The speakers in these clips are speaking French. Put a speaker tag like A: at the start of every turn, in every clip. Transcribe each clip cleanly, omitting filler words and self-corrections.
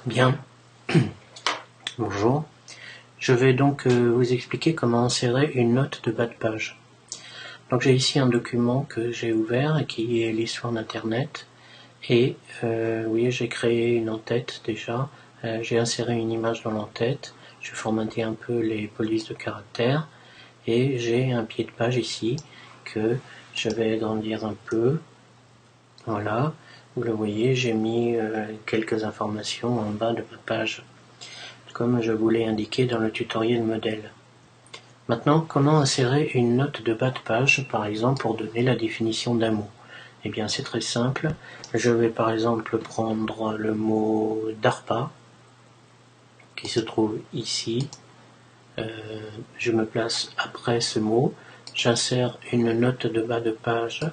A: Bien, bonjour. Je vais donc vous expliquer comment insérer une note de bas de page. Donc j'ai ici un document que j'ai ouvert et qui est l'histoire d'Internet. Et vous voyez, j'ai créé une en-tête déjà. J'ai inséré une image dans l'en-tête. Je vais formater un peu les polices de caractère. Et j'ai un pied de page ici que je vais agrandir un peu. Voilà, vous le voyez, j'ai mis quelques informations en bas de ma page, comme je vous l'ai indiqué dans le tutoriel modèle. Maintenant, comment insérer une note de bas de page, par exemple, pour donner la définition d'un mot? Eh bien, c'est très simple. Je vais par exemple prendre le mot DARPA, qui se trouve ici. Je me place après ce mot. J'insère une note de bas de page.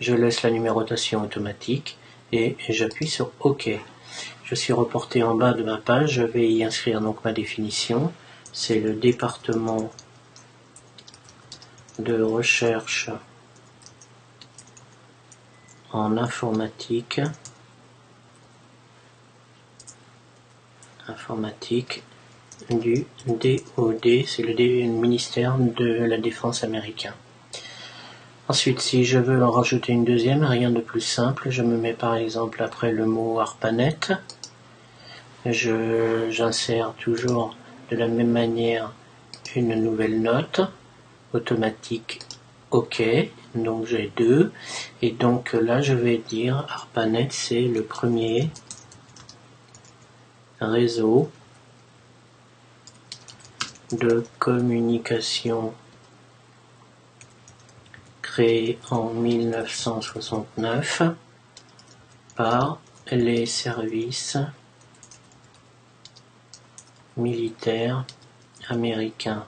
A: Je laisse la numérotation automatique et j'appuie sur OK. Je suis reporté en bas de ma page, je vais y inscrire donc ma définition. C'est le département de recherche en informatique du DoD, c'est le ministère de la Défense américain. Ensuite, si je veux en rajouter une deuxième, rien de plus simple, je me mets par exemple après le mot ARPANET. J'insère toujours de la même manière une nouvelle note, automatique OK, donc j'ai 2, et donc là je vais dire ARPANET c'est le premier réseau de communication créé en 1969 par les services militaires américains.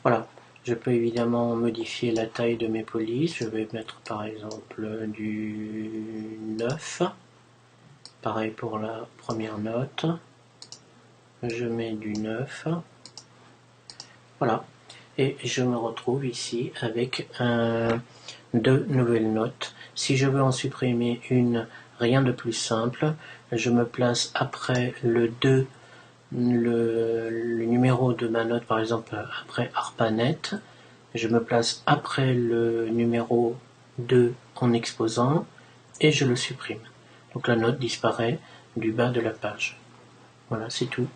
A: Voilà, je peux évidemment modifier la taille de mes polices, je vais mettre par exemple du 9, pareil pour la première note, je mets du 9, voilà, et je me retrouve ici avec deux nouvelles notes. Si je veux en supprimer une, rien de plus simple, je me place après le 2, le numéro de ma note, par exemple après ARPANET, je me place après le numéro 2 en exposant et je le supprime. Donc la note disparaît du bas de la page. Voilà, c'est tout.